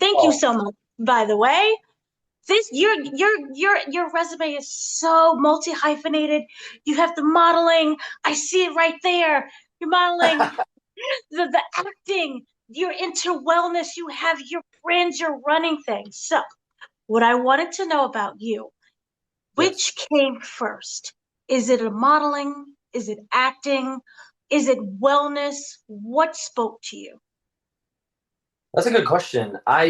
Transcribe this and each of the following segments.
Thank you Oh, so much, by the way. This your resume is so multi-hyphenated. You have the modeling. I see it right there. You're modeling, the acting, you're into wellness, you have your brands, you're running things. So, what I wanted to know about you, yes. which came first? Is it a modeling? Is it acting? Is it wellness? What spoke to you? That's a good question. I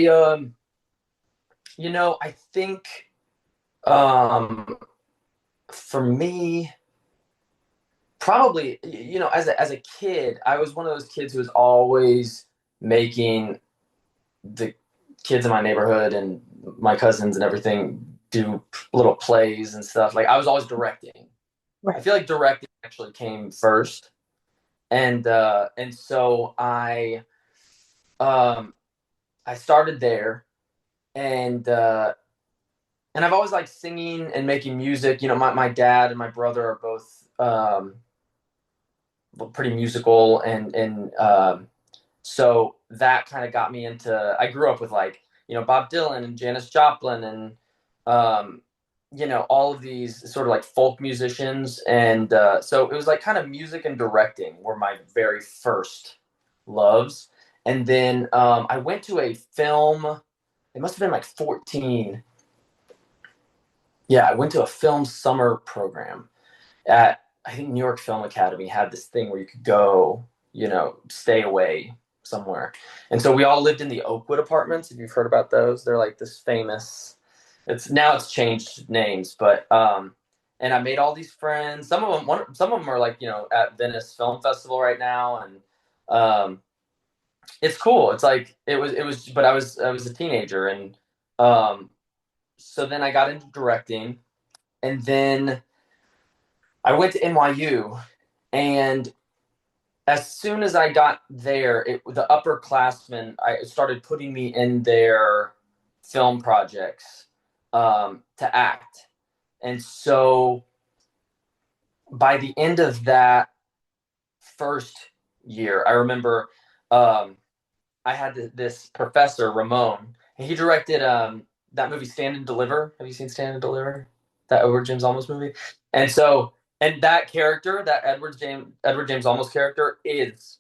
think um for me, probably, as a kid, I was one of those kids who was always making the kids in my neighborhood and my cousins and everything do little plays and stuff. Like I was always directing. I Right. feel like directing actually came first. And so um I started there, and I've always liked singing and making music. My dad and my brother are both pretty musical, and so that kind of got me into. I grew up with like Bob Dylan and Janis Joplin and um, all of these sort of like folk musicians, and so it was like kind of music and directing were my very first loves. And then I went to a film. It must have been like 14. Yeah, I went to a film summer program at, I think, New York Film Academy had this thing where you could go, stay away somewhere. And so we all lived in the Oakwood apartments. If you've heard about those, they're like this famous. It's changed names, but and I made all these friends. Some of them are like at Venice Film Festival right now, and it's cool. It's like it was, but I was a teenager, and um, so then I got into directing, and then I went to NYU, and as soon as I got there, the upperclassmen I started putting me in their film projects to act, and so by the end of that first year, I remember um, I had this professor Ramon, and he directed that movie Stand and Deliver. Have you seen Stand and Deliver? That Edward James Olmos movie. And so, and that character, that Edward James Olmos character, is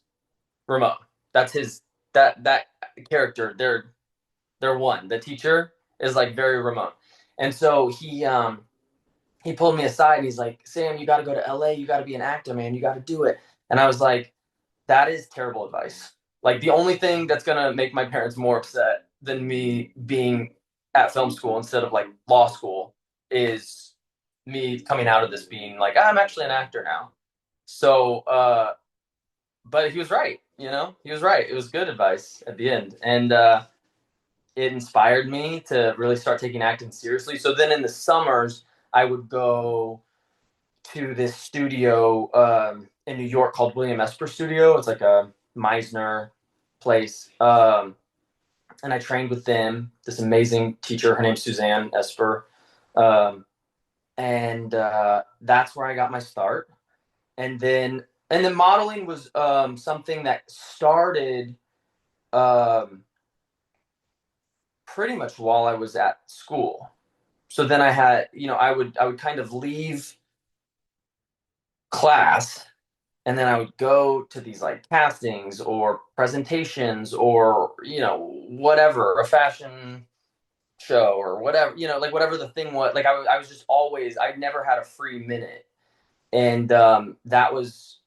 Ramon. That's his that character. They're one. The teacher is like very Ramon, and so he pulled me aside and he's like, Sam, you got to go to LA. You got to be an actor, man. You got to do it. And I was like, that is terrible advice. Like the only thing that's gonna make my parents more upset than me being at film school instead of like law school is me coming out of this being like, I'm actually an actor now. So, but he was right. He was right. It was good advice at the end, and it inspired me to really start taking acting seriously. So then in the summers, I would go to this studio in New York called William Esper Studio. It's like a Meisner place. And I trained with them, this amazing teacher. Her name's Suzanne Esper. Um, and that's where I got my start. And then modeling was something that started um, pretty much while I was at school. So then I had, I would kind of leave class, and then I would go to these like castings or presentations or whatever, a fashion show or whatever, like whatever the thing was. Like I was just always, I never had a free minute, and that was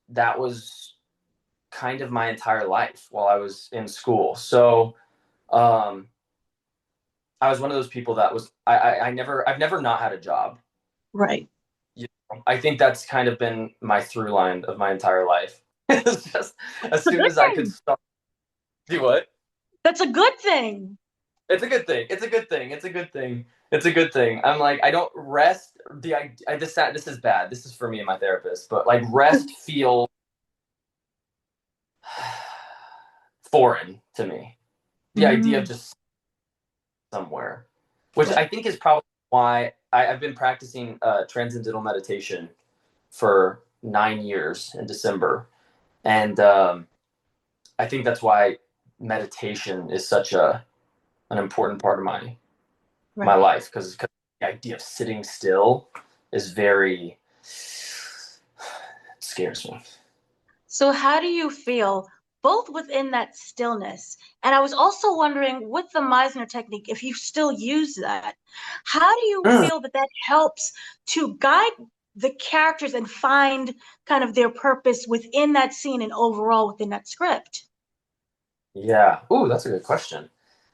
kind of my entire life while I was in school. So um, I was one of those people that was I've never not had a job. Right. I think that's kind of been my through line of my entire life. It's just as It's a soon good as I could thing. start. Do what? That's a good thing. It's a good thing. It's a good thing. It's a good thing. It's a good thing. I'm like, I don't rest. This is bad. This is for me and my therapist, but like rest feels foreign to me. The idea of Mm, just somewhere, which right. I think is probably why I've been practicing transcendental meditation for 9 years in December, and I think that's why meditation is such an important part of my Right. life because the idea of sitting still is very scares me. So how do you feel both within that stillness? And I was also wondering with the Meisner technique, if you still use that, how do you Mm. feel that that helps to guide the characters and find kind of their purpose within that scene and overall within that script? Yeah. Ooh, that's a good question.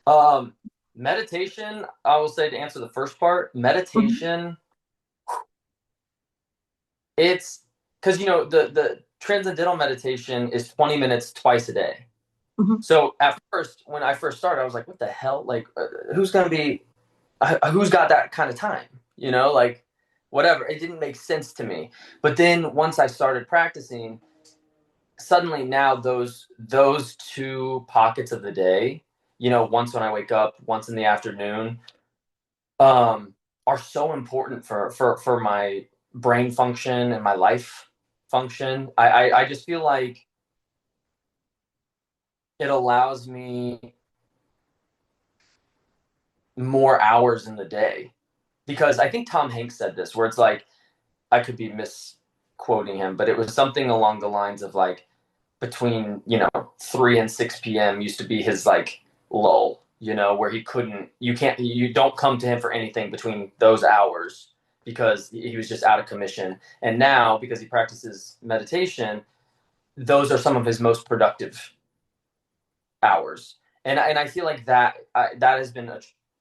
Um, Meditation, I will say to answer the first part, Mhm, meditation, it's because the transcendental meditation is 20 minutes twice a day. mhm. So at first, when I first started, I was like, what the hell? Like, who's gonna be who's got that kind of time? Like whatever. It didn't make sense to me. But then once I started practicing, suddenly now those two pockets of the day, once when I wake up, once in the afternoon, um, are so important for my brain function and my life function. I just feel like it allows me more hours in the day because I think Tom Hanks said this, where it's like I could be misquoting him, but it was something along the lines of like between 3 and 6 p.m. used to be his like lull, where you don't come to him for anything between those hours because he was just out of commission. And now because he practices meditation, those are some of his most productive hours. And I feel like that has been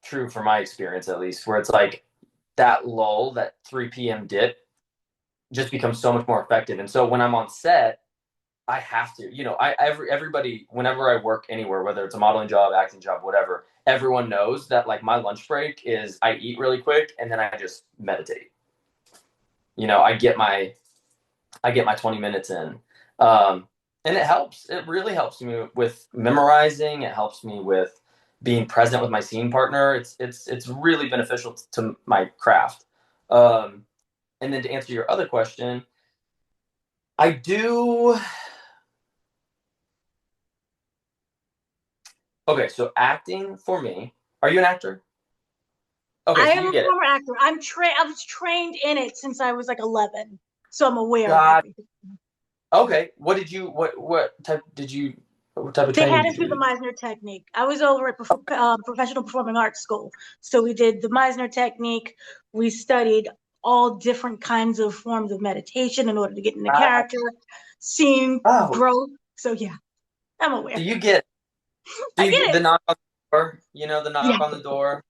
true for my experience at least, where it's like that lull, that 3 p.m. dip, just becomes so much more effective. And so when I'm on set, I have to, everybody, whenever I work anywhere, whether it's a modeling job, acting job, whatever, everyone knows that like my lunch break is I eat really quick and then I just meditate. I get my 20 minutes in. Um, and it helps. It really helps me with memorizing. It helps me with being present with my scene partner. It's really beneficial to my craft. Um, and then to answer your other question, I do. Okay, so acting for me. Are you an actor? Okay, I so am you a get it. former actor. I was trained in it since I was like 11. So I'm aware of God. everything. Okay. What type of They training had did us you do the do? Meisner technique. I was over at Professional Performing Arts School. So we did the Meisner technique. We studied all different kinds of forms of meditation in order to get in the Uh, character, seeing oh, growth. So yeah, I'm so aware. you get do I you get get the it. knock on the door? The knock Yeah. on the door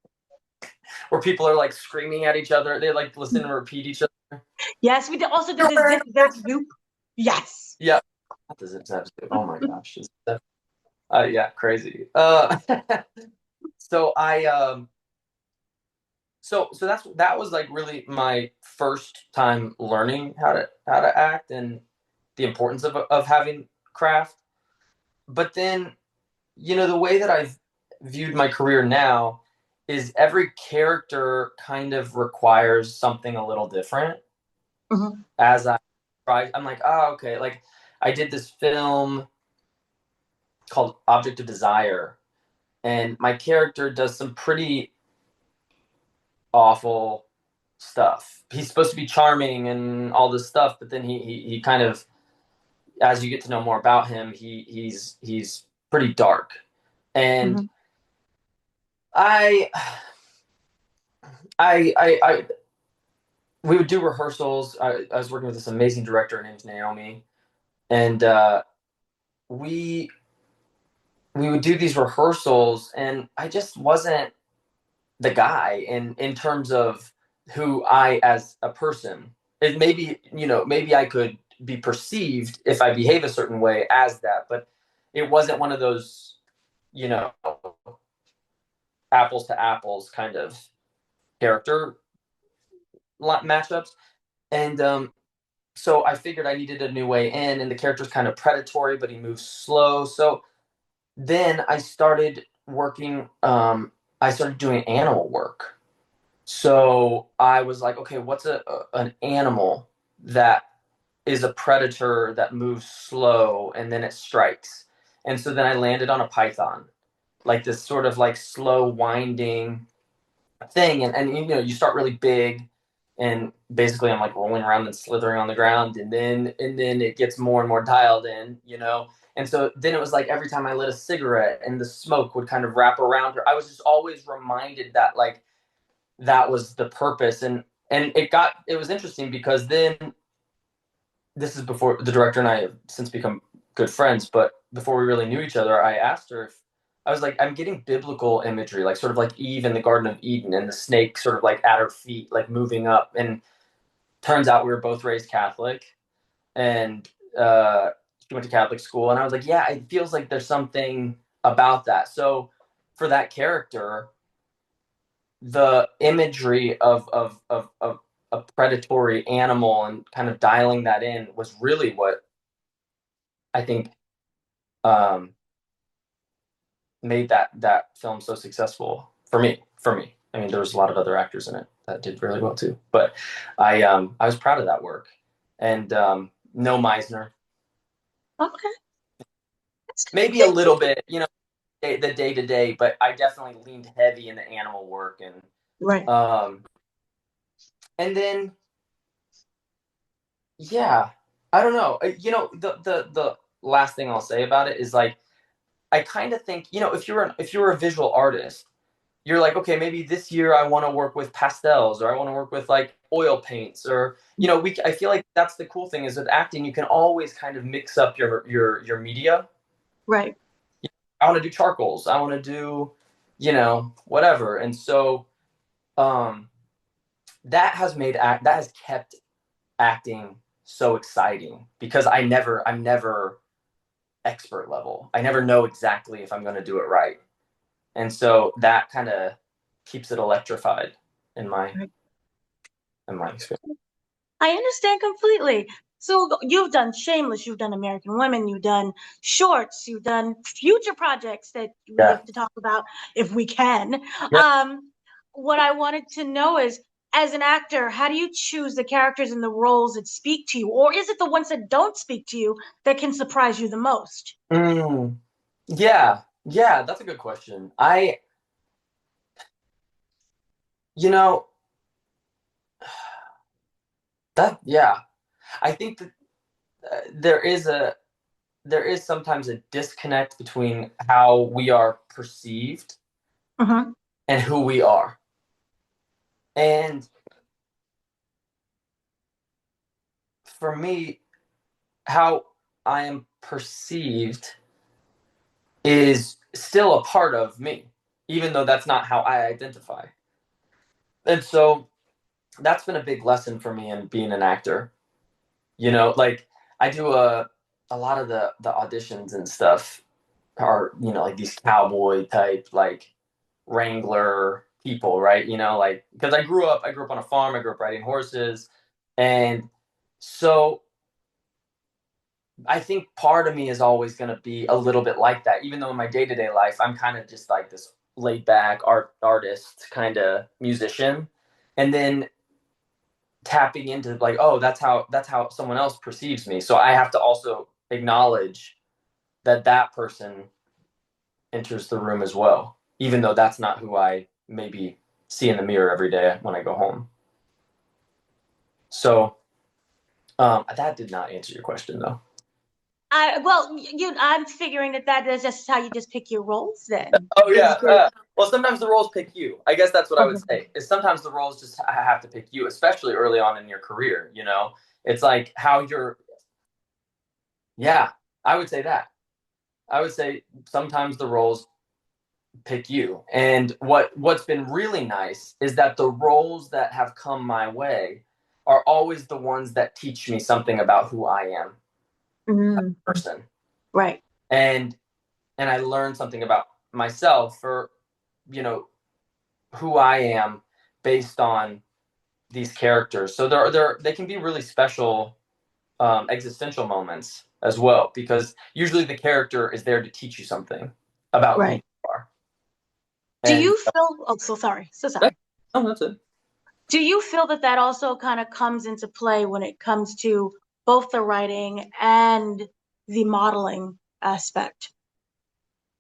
where people are like screaming at each other. They like listen and repeat each other. Yes, also did the zip zap zoop. Yes. Yeah. What does it have to do? Oh my gosh. Yeah, crazy. So I so that was like really my first time learning how to act and the importance of having craft. But then, the way that I've viewed my career now is every character kind of requires something a little different. Mhm. As I try, I'm like, oh, okay. Like I did this film called Object of Desire, and my character does some pretty awful stuff. He's supposed to be charming and all this stuff, but then he kind of, as you get to know more about him, he's pretty dark. And Mhm. I I we would do rehearsals. I was working with this amazing director. Her name's Naomi, and we we would do these rehearsals, and I just wasn't the guy in terms of who I as a person. And maybe I could be perceived if I behave a certain way as that, but it wasn't one of those you know apples to apples kind of character matchups. And so I figured I needed a new way in, and the character's kind of predatory, but he moves slow. So then I started working. I started doing animal work. So I was like, okay, what's an animal that is a predator that moves slow and then it strikes? And so then I landed on a python. like this sort of like slow winding thing, and you know, you start really big, and basically I'm like rolling around and slithering on the ground, and then it gets more and more dialed in, you know. And so then it was like every time I lit a cigarette and the smoke would kind of wrap around her, I was just always reminded that like that was the purpose. And it was interesting because then, this is before, the director and I have since become good friends, but before we really knew each other, I asked her if, I was like, I'm getting biblical imagery, like sort of like Eve in the Garden of Eden and the snake sort of like at her feet, like moving up. And turns out we were both raised Catholic, and she went to Catholic school. And I was like, yeah, it feels like there's something about that. So for that character, the imagery of a predatory animal and kind of dialing that in was really what I think um, made that film so successful for me. For me, I mean, there was a lot of other actors in it that did really well too, but I was proud of that work. And no Meisner, Okay. maybe a little bit, you know, the day to day, but I definitely leaned heavy in the animal work. Right. Um, and then yeah, I don't know. You know, the last thing I'll say about it is like I kind of think, you know, if you're a visual artist, you're like, okay, maybe this year I want to work with pastels, or I want to work with like oil paints, or you know, I feel like that's the cool thing is with acting, you can always kind of mix up your media. Right. I want to do charcoals, I want to do, you know, whatever. And so um that has kept acting so exciting because I'm never expert level. I never know exactly if I'm going to do it right. And so that kind of keeps it electrified in my Right. experience. I understand completely. So you've done Shameless, you've done American Women, you've done shorts, you've done future projects that we Yeah. have to talk about if we can. Yeah. What I wanted to know is, as an actor, how do you choose the characters and the roles that speak to you? Or is it the ones that don't speak to you that can surprise you the most? Mm, yeah. Yeah. That's a good question. You know, yeah, I think that there is sometimes a disconnect between how we are perceived Mm-hmm. and who we are. And for me, how I am perceived is still a part of me, even though that's not how I identify. And so that's been a big lesson for me in being an actor. You know, like I do a lot of the auditions and stuff are, you know, like these cowboy type like wrangler people, right? You know, like because I grew up on a farm, I grew up riding horses, and so I think part of me is always going to be a little bit like that, even though in my day to day life, I'm kind of just like this laid back artist kind of musician. And then tapping into like, oh, that's how someone else perceives me. So I have to also acknowledge that that person enters the room as well, even though that's not who I maybe see in the mirror every day when I go home. So that did not answer your question though. I'm figuring that is just how you just pick your roles then. Oh yeah. Is there, Well, sometimes the roles pick you. I guess that's what I would say. Is sometimes the roles just have to pick you, especially early on in your career. You know, it's like how you're. Yeah, I would say that. I would say sometimes the roles pick you. And what's been really nice is that the roles that have come my way are always the ones that teach me something about who I am as Mhm. a person. Right. And I learned something about myself for, you know, who I am based on these characters. So they can be really special existential moments as well, because usually the character is there to teach you something about who you Right. are. Do And you feel, oh, so sorry, so that, sorry. oh, that's it. Do you feel that also kind of comes into play when it comes to both the writing and the modeling aspect?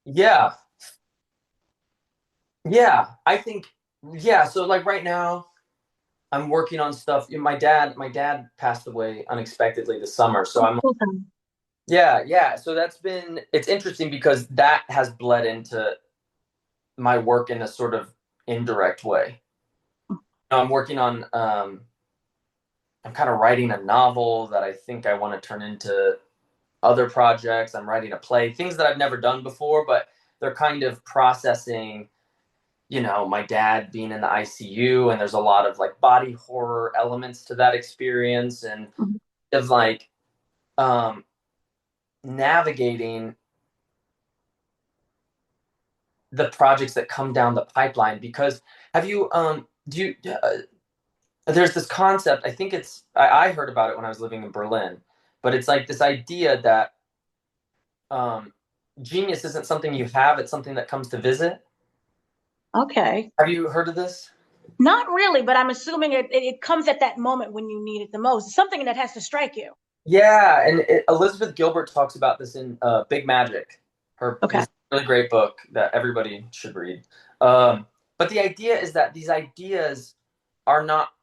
Yeah, Yeah, I think yeah. So like right now, I'm working on stuff. My dad passed away unexpectedly this summer, so I'm Full-time. yeah, yeah. So it's interesting because that has bled into my work in a sort of indirect way. I'm working on I'm kind of writing a novel that I think I want to turn into other projects. I'm writing a play, things that I've never done before, but they're kind of processing, my dad being in the ICU, and there's a lot of like body horror elements to that experience, and Mhm. of like um, navigating the projects that come down the pipeline. Because have you do you there's this concept, I think I heard about it when I was living in Berlin, but it's like this idea that um, genius isn't something you have, it's something that comes to visit. Okay. Have you heard of this? Not really, but I'm assuming it comes at that moment when you need it the most. It's something that has to strike you. Yeah, and Elizabeth Gilbert talks about this in Big Magic, Okay. this really great book that everybody should read. Um, but the idea is that these ideas are not,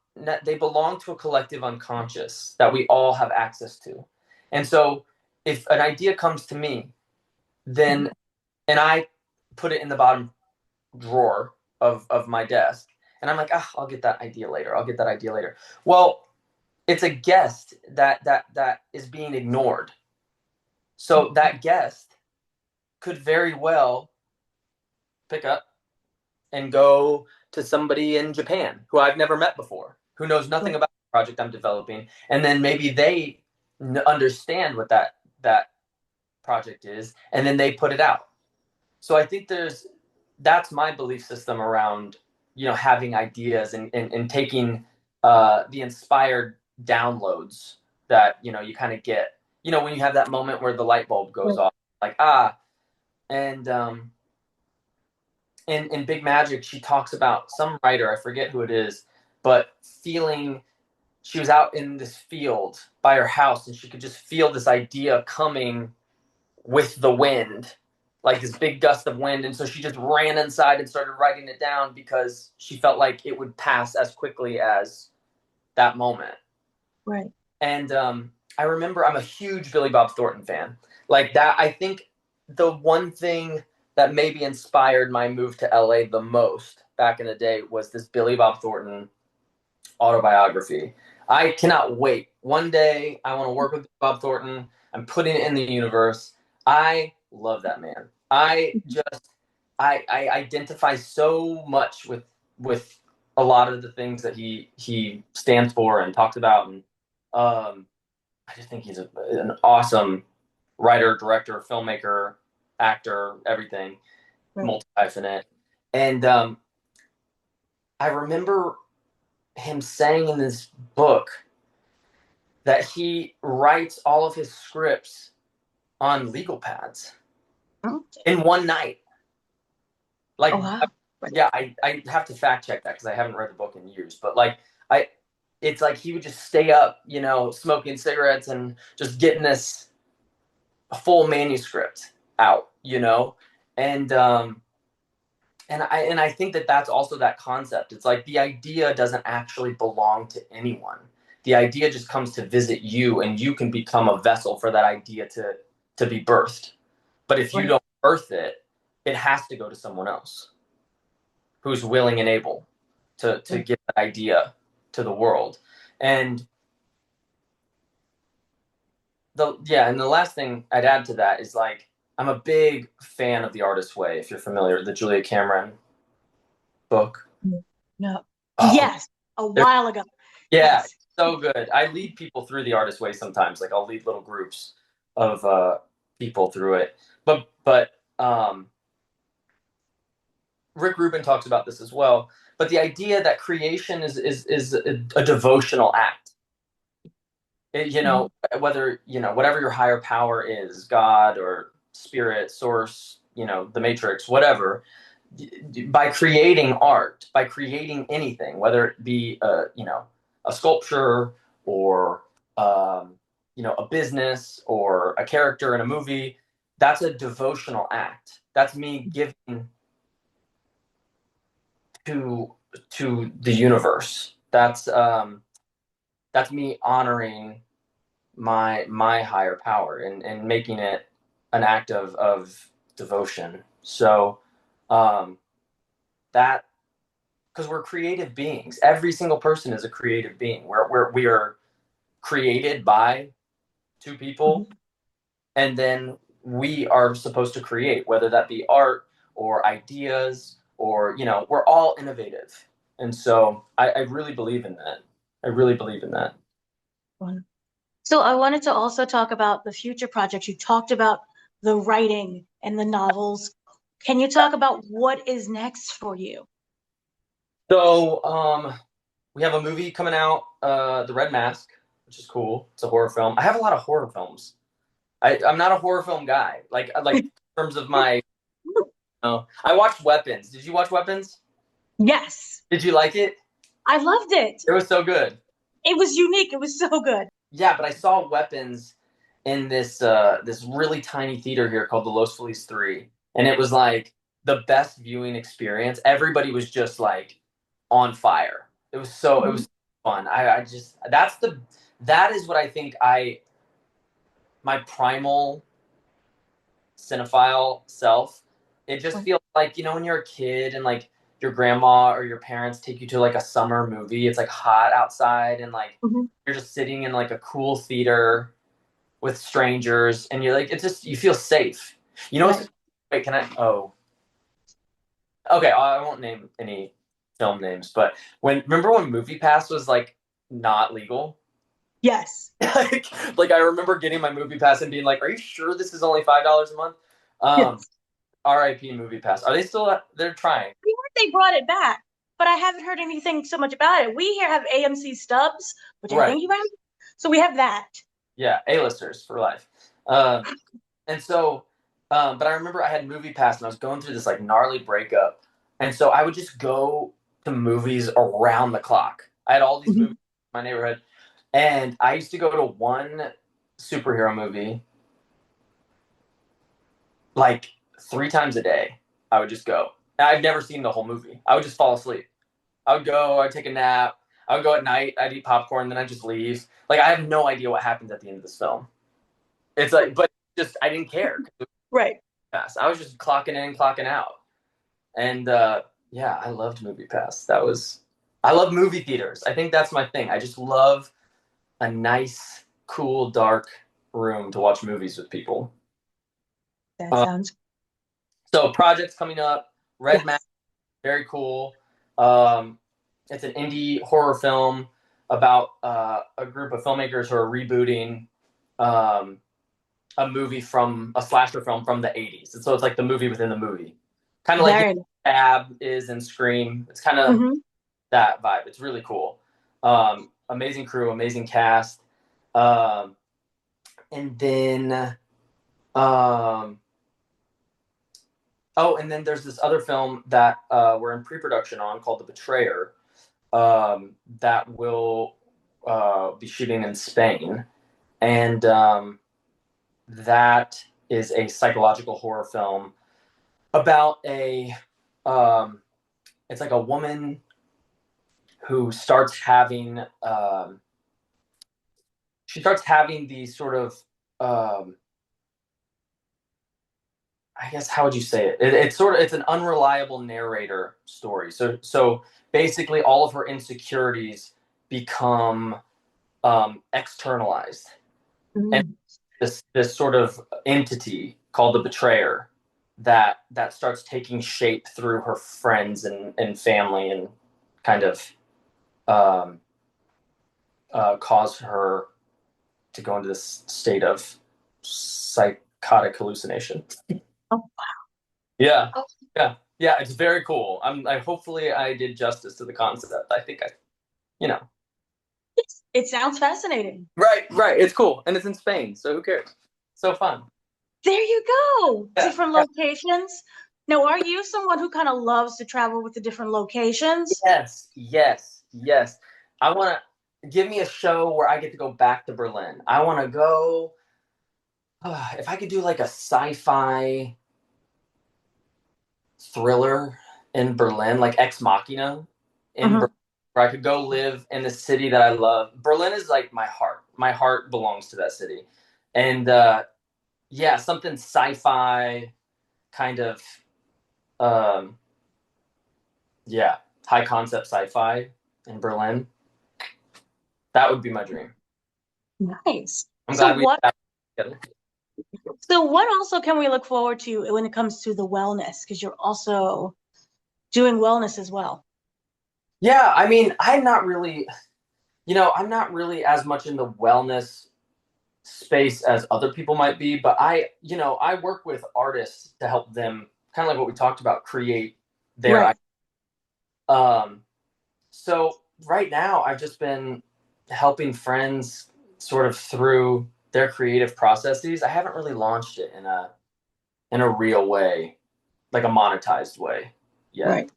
they belong to a collective unconscious that we all have access to. And so if an idea comes to me, Mhm. then and I put it in the bottom drawer of my desk, and I'm like, I'll get that idea later. I'll get that idea later. Well, it's a guest that is being ignored. So that guest could very well pick up and go to somebody in Japan who I've never met before, who knows nothing Right. about the project I'm developing, and then maybe they understand what that project is, and then they put it out. So I think that's my belief system around having ideas and taking the inspired downloads that you kind of get when you have that moment where the light bulb goes Right. off, like and in Big Magic, she talks about some writer, I forget who it is, but feeling she was out in this field by her house and she could just feel this idea coming with the wind, like this big gust of wind. And so she just ran inside and started writing it down because she felt like it would pass as quickly as that moment. Right. And I remember I'm a huge Billy Bob Thornton fan. Like that, I think the one thing that maybe inspired my move to LA the most back in the day was this Billy Bob Thornton autobiography. I cannot wait. One day I want to work with Bob Thornton. I'm putting it in the universe. I love that man. I identify so much with a lot of the things that he stands for and talks about, and I just think he's an awesome writer, director, filmmaker, actor, everything, Right. multi hyphenate. And I remember him saying in this book that he writes all of his scripts on legal pads Mhm. in one night. Oh Like, wow. Right. yeah, I have to fact check that because I haven't read the book in years. But like, I, it's like he would just stay up, smoking cigarettes and just getting this full manuscript out, and and I think that that's also that concept. It's like the idea doesn't actually belong to anyone. The idea just comes to visit you, and you can become a vessel for that idea to be birthed. But if you Right. don't birth it, it has to go to someone else who's willing and able to Right. give that idea to the world. And the last thing I'd add to that is like I'm a big fan of The Artist's Way. If you're familiar, the Julia Cameron book. No. Oh, Yes. A while ago. yeah, Yes. so good. I lead people through The Artist's Way sometimes. Like I'll lead little groups of people through it. But Rick Rubin talks about this as well. But the idea that creation is a devotional act. Mhm. Whether whatever your higher power is, God or spirit, source, the matrix, whatever, by creating art, by creating anything, whether it be a sculpture or a business or a character in a movie, that's a devotional act. That's me giving to the universe. That's me honoring my higher power and making it an act of devotion. So um, that because we're creative beings. Every single person is a creative being. We are created by two people, Mhm. and then we are supposed to create, whether that be art or ideas or we're all innovative. And so I really believe in that. I really believe in that. So I wanted to also talk about the future projects. You talked about the writing and the novels. Can you talk about what is next for you? So we have a movie coming out, The Red Mask, which is cool. It's a horror film. I have a lot of horror films. I'm not a horror film guy. Like in terms of my, I watched Weapons. Did you watch Weapons? Yes, Did you like it? I loved it. It was so good. It was unique. It was so good. Yeah, but I saw Weapons in this really tiny theater here called the Los Feliz 3, and it was like the best viewing experience. Everybody was just like on fire. It Mhm. was fun. I just that is what I think I my primal cinephile self. It just feels like when you're a kid and like your grandma or your parents take you to like a summer movie. It's like hot outside and like Mhm. you're just sitting in like a cool theater with strangers, and you're like, it's just you feel safe. You know what's Right. wait? Can I? Oh, okay. I won't name any film names, but remember when Movie Pass was like not legal? Yes. like I remember getting my Movie Pass and being like, "Are you sure this is only $5 a month?" Yes. R.I.P. Movie Pass. Are they still? They're trying. I heard they brought it back, but I haven't heard anything so much about it. We here have AMC Stubs, which I Right. think you have. So we have that. Yeah. A-listers for life. And so, but I remember I had Movie Pass and I was going through this like gnarly breakup, and so I would just go to movies around the clock. I had all these movies Mhm. in my neighborhood, and I used to go to one superhero movie like 3 times a day. I would just go. And I've never seen the whole movie. I would just fall asleep. I would go. I'd take a nap. I would go at night. I'd eat popcorn, then I'd just leave. Like I have no idea what happens at the end of this film. It's like, but just I didn't care. Right. I was just clocking in, clocking out. And yeah, I loved Movie Pass. I love movie theaters. I think that's my thing. I just love a nice, cool, dark room to watch movies with people. That Uh, sounds so projects coming up. Red Mask, yes. very cool. Um, it's an indie horror film about a group of filmmakers who are rebooting um, a movie from a slasher film from the 80s. And so it's like the movie within the movie. Kind of like Very. Stab is in Scream. It's kind of Hmm. that vibe. It's really cool. Amazing crew, amazing cast. Um, and then, um, and then there's this other film that we're in pre-production on called The Betrayer, that will be shooting in Spain, and that is a psychological horror film about um, it's like a woman who starts having these sort of um, I guess how would you say it? It's an unreliable narrator story. So basically, all of her insecurities become externalized, and Mm. this sort of entity called the betrayer that starts taking shape through her friends and family and kind of um, cause her to go into this state of psychotic hallucination. Oh, Yeah, oh, yeah, yeah. It's very cool. Hopefully I did justice to the concept. I think you know. it sounds fascinating. Right, right. It's cool, and it's in Spain, so who cares? So fun. There you go. Yeah, Different yeah. locations. Now, are you someone who kind of loves to travel with the different locations? Yes, yes, yes. I want to give me a show where I get to go back to Berlin. I want to go. If I could do like a sci-fi thriller in Berlin, like Ex Machina in Hmm. Berlin, where I could go live in the city that I love. Berlin is like my heart. My heart belongs to that city. And yeah, something sci-fi kind of um, yeah, high concept sci-fi in Berlin. That would be my dream. Nice. I'm glad we got together. So what also can we look forward to when it comes to the wellness? Because you're also doing wellness as well. Yeah, I mean, I'm not really as much in the wellness space as other people might be, but I work with artists to help them kind of like what we talked about, create their Right. um so right now I've just been helping friends sort of through their creative processes. I haven't really launched it in a real way, like a monetized way yet. Right.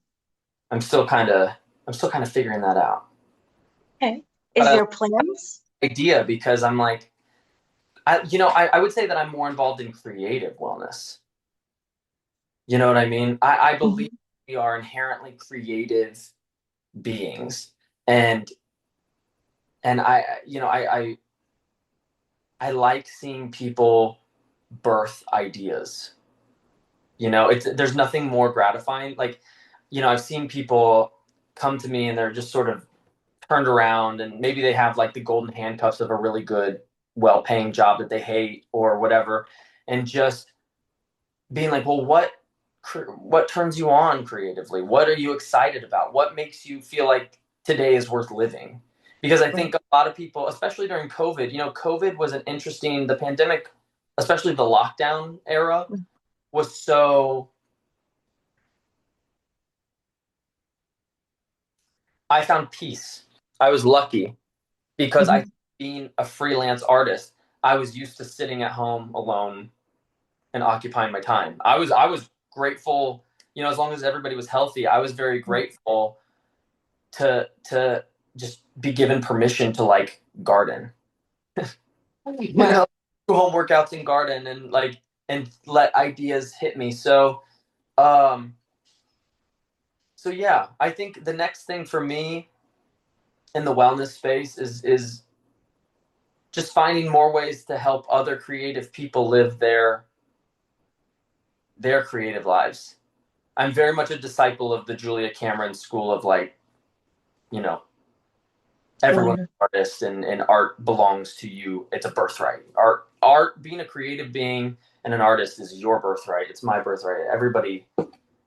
I'm still kind of I'm still kind of figuring that out. Okay. But Is I like there plans? the idea because I'm like I would say that I'm more involved in creative wellness. You know what I mean? I believe Mhm. we are inherently creative beings, and I like seeing people birth ideas. There's nothing more gratifying. Like, I've seen people come to me and they're just sort of turned around, and maybe they have like the golden handcuffs of a really good, well-paying job that they hate or whatever, and just being like, well, what turns you on creatively? What are you excited about? What makes you feel like today is worth living? Because I Right. think a lot of people, especially during COVID, COVID was the pandemic, especially the lockdown era, was so. I found peace. I was lucky because Mhm. being a freelance artist, I was used to sitting at home alone and occupying my time. I was grateful, as long as everybody was healthy. I was very grateful to just be given permission to like garden, Right. do home workouts and garden and let ideas hit me. Um, so yeah, I think the next thing for me in the wellness space is just finding more ways to help other creative people live their creative lives. I'm very much a disciple of the Julia Cameron school of like, you know, everyone's Wonder. an artist and art belongs to you. It's a birthright. Art being a creative being and an artist is your birthright. It's my birthright.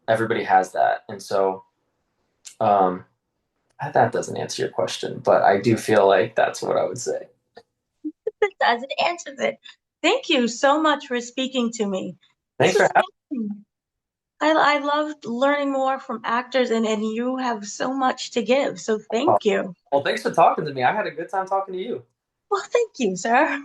Everybody has that. And so um that doesn't answer your question, but I do feel like that's what I would say. It does. It answers it. Thank you so much for speaking to me. This Thanks for was having amazing. I loved learning more from actors, and you have so much to give. So me. thank you. Well, thanks for talking to me. I had a good time talking to you. Well, thank you, sir.